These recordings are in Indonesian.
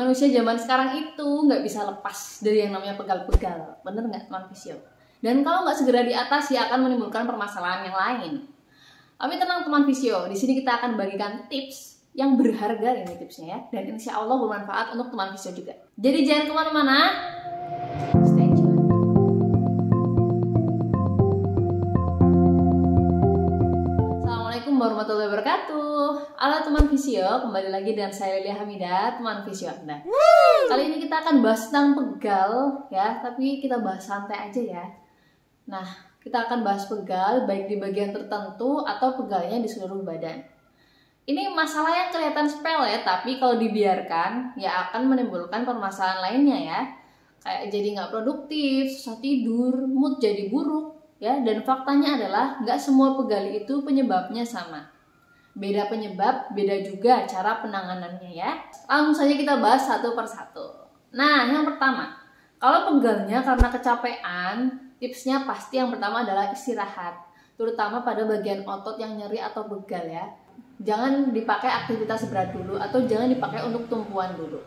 Manusia zaman sekarang itu nggak bisa lepas dari yang namanya pegal-pegal, bener nggak teman visio? Dan kalau nggak segera diatasi akan menimbulkan permasalahan yang lain. Tapi tenang teman visio, di sini kita akan bagikan tips yang berharga ini tipsnya ya, dan insya Allah bermanfaat untuk teman visio juga. Jadi jangan kemana-mana, stay tune. Assalamualaikum warahmatullahi wabarakatuh. Halo teman visio, kembali lagi dengan saya Lilia Hamidah, teman visio Anda. Kali ini kita akan bahas tentang pegal ya, tapi kita bahas santai aja ya. Nah, kita akan bahas pegal baik di bagian tertentu atau pegalnya di seluruh badan. Ini masalah yang kelihatan sepele, tapi kalau dibiarkan ya akan menimbulkan permasalahan lainnya ya. Kayak jadi nggak produktif, susah tidur, mood jadi buruk ya. Dan faktanya adalah nggak semua pegal itu penyebabnya sama. Beda penyebab, beda juga cara penanganannya ya. Langsung saja kita bahas satu persatu. Nah, yang pertama, kalau pegalnya karena kecapean, tipsnya pasti yang pertama adalah istirahat, terutama pada bagian otot yang nyeri atau pegal ya. Jangan dipakai aktivitas berat dulu atau jangan dipakai untuk tumpuan dulu.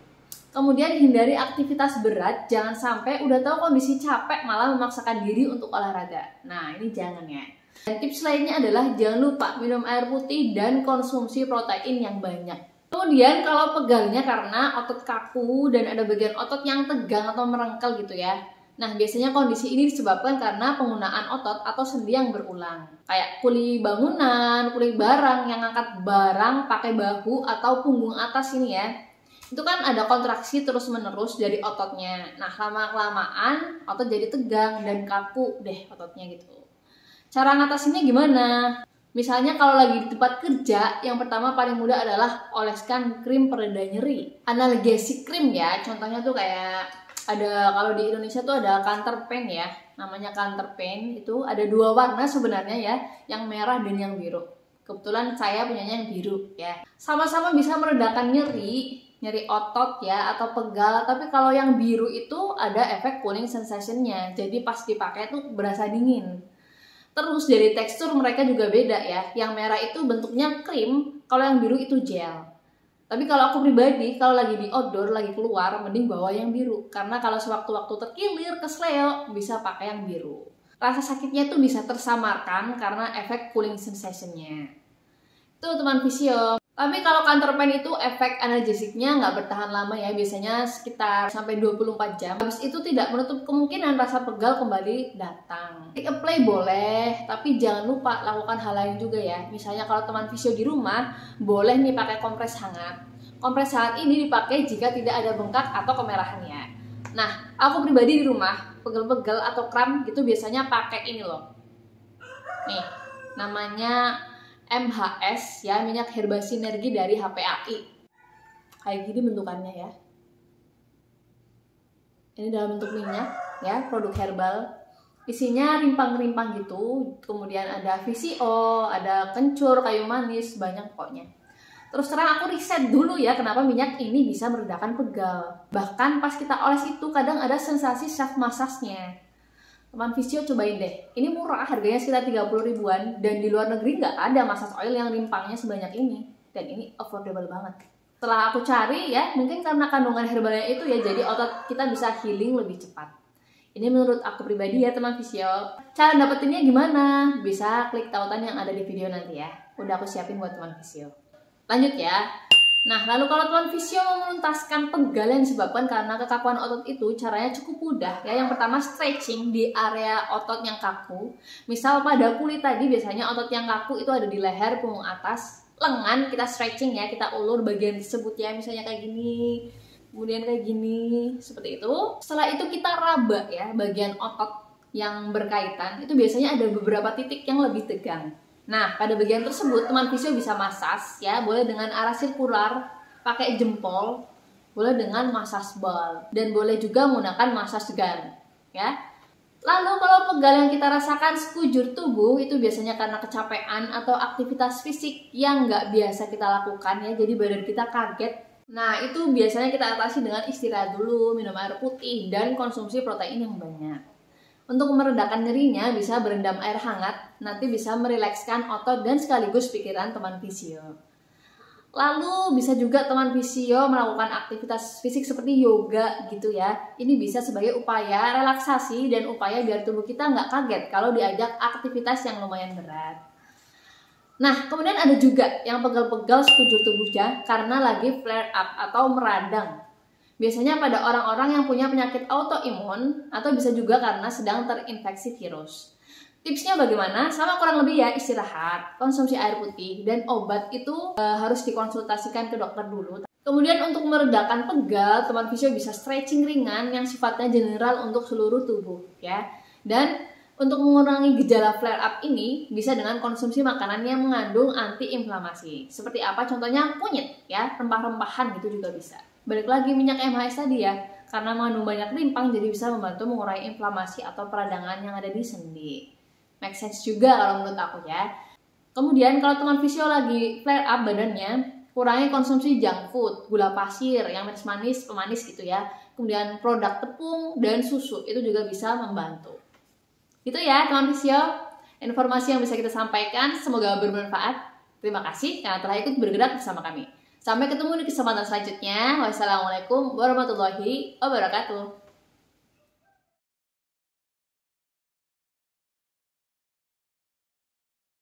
Kemudian hindari aktivitas berat, jangan sampai udah tahu kondisi capek malah memaksakan diri untuk olahraga. Nah, ini jangan ya. Dan tips lainnya adalah jangan lupa minum air putih dan konsumsi protein yang banyak. Kemudian kalau pegalnya karena otot kaku dan ada bagian otot yang tegang atau merengkel gitu ya. Nah, biasanya kondisi ini disebabkan karena penggunaan otot atau sendi yang berulang. Kayak kuli bangunan, kuli barang yang angkat barang pakai bahu atau punggung atas ini ya. Itu kan ada kontraksi terus-menerus dari ototnya. Nah, lama-kelamaan otot jadi tegang dan kaku deh ototnya gitu. Cara ngatasinnya gimana? Misalnya kalau lagi di tempat kerja, yang pertama paling mudah adalah oleskan krim pereda nyeri. Analgesic cream ya, contohnya tuh kayak ada, kalau di Indonesia tuh ada Canterpen ya, namanya Canterpen. Itu ada dua warna sebenarnya ya, yang merah dan yang biru. Kebetulan saya punyanya yang biru ya. Sama-sama bisa meredakan nyeri otot ya atau pegal. Tapi kalau yang biru itu ada efek cooling sensation-nya. Jadi pas dipakai tuh berasa dingin. Terus dari tekstur mereka juga beda ya. Yang merah itu bentuknya krim, kalau yang biru itu gel. Tapi kalau aku pribadi, kalau lagi di outdoor, lagi keluar, mending bawa yang biru. Karena kalau sewaktu-waktu terkilir, kesleo, bisa pakai yang biru. Rasa sakitnya tuh bisa tersamarkan karena efek cooling sensation-nya. Itu teman visio. Tapi kalau Canterpen itu efek analgesiknya nggak bertahan lama ya. Biasanya sekitar sampai 24 jam. Habis itu tidak menutup kemungkinan rasa pegal kembali datang. Apply boleh, tapi jangan lupa lakukan hal lain juga ya. Misalnya kalau teman visio di rumah, boleh nih pakai kompres hangat. Kompres hangat ini dipakai jika tidak ada bengkak atau kemerahannya. Nah, aku pribadi di rumah, pegel-pegel atau kram gitu biasanya pakai ini loh. Nih, namanya MHS ya, minyak herba sinergi dari HPAI. Kayak gini bentukannya ya. Ini dalam bentuk minyak ya, produk herbal. Isinya rimpang-rimpang gitu. Kemudian ada VCO, ada kencur, kayu manis, banyak pokoknya. Terus terang aku riset dulu ya kenapa minyak ini bisa meredakan pegal. Bahkan pas kita oles itu kadang ada sensasi self massage-nya. Teman visio cobain deh. Ini murah, harganya sekitar 30 ribuan. Dan di luar negeri nggak ada massage oil yang rimpangnya sebanyak ini. Dan ini affordable banget. Setelah aku cari ya, mungkin karena kandungan herbalnya itu ya, jadi otot kita bisa healing lebih cepat. Ini menurut aku pribadi ya teman visio. Cara dapetinnya gimana? Bisa klik tautan yang ada di video nanti ya. Udah aku siapin buat teman visio. Lanjut ya. Nah, lalu kalau teman visio mau menuntaskan pegal yang disebabkan karena kekakuan otot itu, caranya cukup mudah ya. Yang pertama, stretching di area otot yang kaku. Misal pada kulit tadi biasanya otot yang kaku itu ada di leher, punggung atas, lengan. Kita stretching ya, kita ulur bagian tersebut ya, misalnya kayak gini, kemudian kayak gini, seperti itu. Setelah itu kita raba ya bagian otot yang berkaitan. Itu biasanya ada beberapa titik yang lebih tegang. Nah, pada bagian tersebut teman visio bisa massage ya, boleh dengan arah sirkular, pakai jempol, boleh dengan massage ball, dan boleh juga menggunakan massage gun ya. Lalu kalau pegal yang kita rasakan sekujur tubuh itu biasanya karena kecapean atau aktivitas fisik yang nggak biasa kita lakukan ya, jadi badan kita kaget. Nah, itu biasanya kita atasi dengan istirahat dulu, minum air putih, dan konsumsi protein yang banyak. Untuk meredakan nyerinya bisa berendam air hangat, nanti bisa merilekskan otot dan sekaligus pikiran teman visio. Lalu bisa juga teman fisio melakukan aktivitas fisik seperti yoga gitu ya. Ini bisa sebagai upaya relaksasi dan upaya biar tubuh kita nggak kaget kalau diajak aktivitas yang lumayan berat. Nah, kemudian ada juga yang pegal-pegal sekujur tubuhnya karena lagi flare up atau meradang. Biasanya pada orang-orang yang punya penyakit autoimun atau bisa juga karena sedang terinfeksi virus. Tipsnya bagaimana? Sama kurang lebih ya, istirahat, konsumsi air putih, dan obat itu harus dikonsultasikan ke dokter dulu. Kemudian untuk meredakan pegal, teman fisio bisa stretching ringan yang sifatnya general untuk seluruh tubuh ya. Dan untuk mengurangi gejala flare up ini bisa dengan konsumsi makanan yang mengandung antiinflamasi. Seperti apa? Contohnya kunyit ya, rempah-rempahan gitu juga bisa. Balik lagi minyak MHS tadi ya, karena mengandung banyak rimpang jadi bisa membantu mengurangi inflamasi atau peradangan yang ada di sendi. Make sense juga kalau menurut aku ya. Kemudian kalau teman fisio lagi flare up badannya, kurangi konsumsi junk food, gula pasir, yang manis-manis, pemanis gitu ya. Kemudian produk tepung dan susu itu juga bisa membantu. Itu ya teman fisio, informasi yang bisa kita sampaikan, semoga bermanfaat. Terima kasih karena telah ikut bergerak bersama kami. Sampai ketemu di kesempatan selanjutnya. Wassalamualaikum warahmatullahi wabarakatuh.